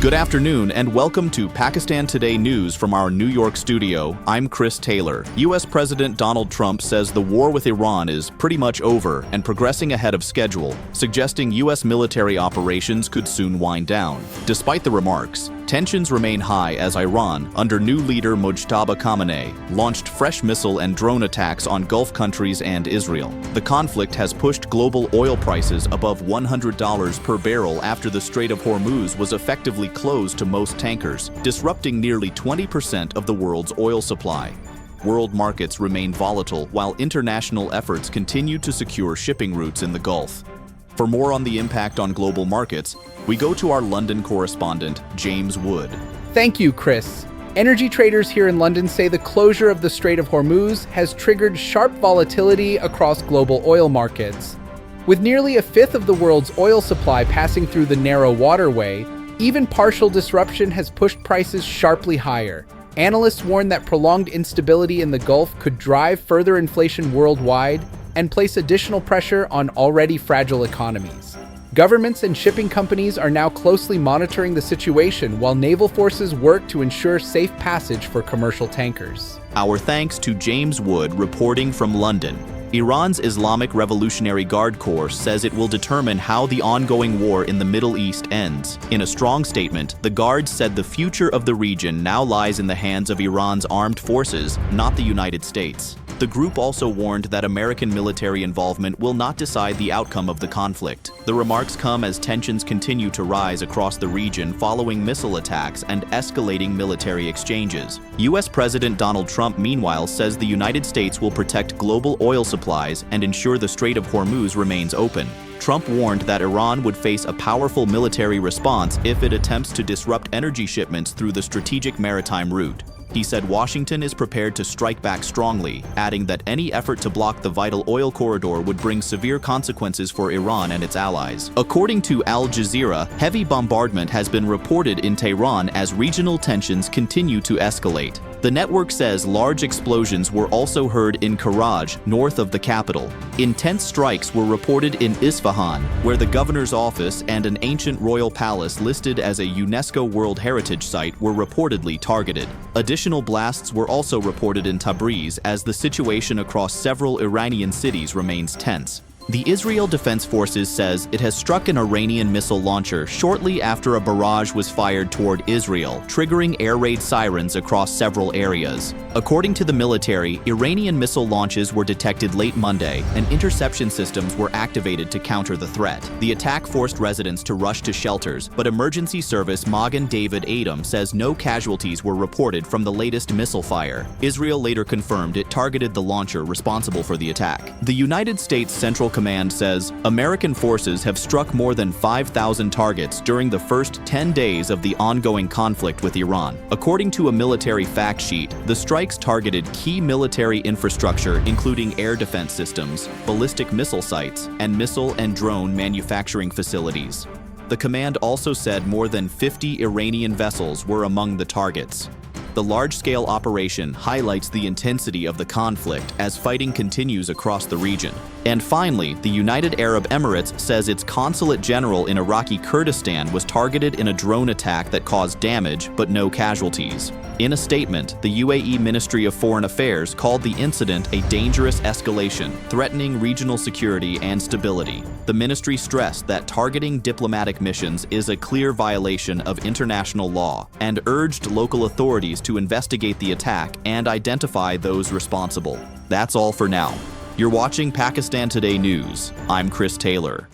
Good afternoon and welcome to Pakistan Today News from our New York studio. I'm Chris Taylor. U.S. President Donald Trump says the war with Iran is pretty much over and progressing ahead of schedule, suggesting U.S. military operations could soon wind down. Despite the remarks, tensions remain high as Iran, under new leader Mojtaba Khamenei, launched fresh missile and drone attacks on Gulf countries and Israel. The conflict has pushed global oil prices above $100 per barrel after the Strait of Hormuz was effectively closed to most tankers, disrupting nearly 20% of the world's oil supply. World markets remain volatile while international efforts continue to secure shipping routes in the Gulf. For more on the impact on global markets, we go to our London correspondent, James Wood. Thank you, Chris. Energy traders here in London say the closure of the Strait of Hormuz has triggered sharp volatility across global oil markets. With nearly a fifth of the world's oil supply passing through the narrow waterway, even partial disruption has pushed prices sharply higher. Analysts warn that prolonged instability in the Gulf could drive further inflation worldwide and place additional pressure on already fragile economies. Governments and shipping companies are now closely monitoring the situation while naval forces work to ensure safe passage for commercial tankers. Our thanks to James Wood reporting from London. Iran's Islamic Revolutionary Guard Corps says it will determine how the ongoing war in the Middle East ends. In a strong statement, the Guard said the future of the region now lies in the hands of Iran's armed forces, not the United States. The group also warned that American military involvement will not decide the outcome of the conflict. The remarks come as tensions continue to rise across the region following missile attacks and escalating military exchanges. U.S. President Donald Trump, meanwhile, says the United States will protect global oil supplies and ensure the Strait of Hormuz remains open. Trump warned that Iran would face a powerful military response if it attempts to disrupt energy shipments through the strategic maritime route. He said Washington is prepared to strike back strongly, adding that any effort to block the vital oil corridor would bring severe consequences for Iran and its allies. According to Al Jazeera, heavy bombardment has been reported in Tehran as regional tensions continue to escalate. The network says large explosions were also heard in Karaj, north of the capital. Intense strikes were reported in Isfahan, where the governor's office and an ancient royal palace listed as a UNESCO World Heritage Site were reportedly targeted. Additional blasts were also reported in Tabriz as the situation across several Iranian cities remains tense. The Israel Defense Forces says it has struck an Iranian missile launcher shortly after a barrage was fired toward Israel, triggering air raid sirens across several areas. According to the military, Iranian missile launches were detected late Monday, and interception systems were activated to counter the threat. The attack forced residents to rush to shelters, but emergency service Magen David Adom says no casualties were reported from the latest missile fire. Israel later confirmed it targeted the launcher responsible for the attack. The United States Central Command says American forces have struck more than 5,000 targets during the first 10 days of the ongoing conflict with Iran. According to a military fact sheet, the strikes targeted key military infrastructure including air defense systems, ballistic missile sites, and missile and drone manufacturing facilities. The command also said more than 50 Iranian vessels were among the targets. The large-scale operation highlights the intensity of the conflict as fighting continues across the region. And finally, the United Arab Emirates says its consulate general in Iraqi Kurdistan was targeted in a drone attack that caused damage but no casualties. In a statement, the UAE Ministry of Foreign Affairs called the incident a dangerous escalation, threatening regional security and stability. The ministry stressed that targeting diplomatic missions is a clear violation of international law and urged local authorities to investigate the attack and identify those responsible. That's all for now. You're watching Pakistan Today News. I'm Chris Taylor.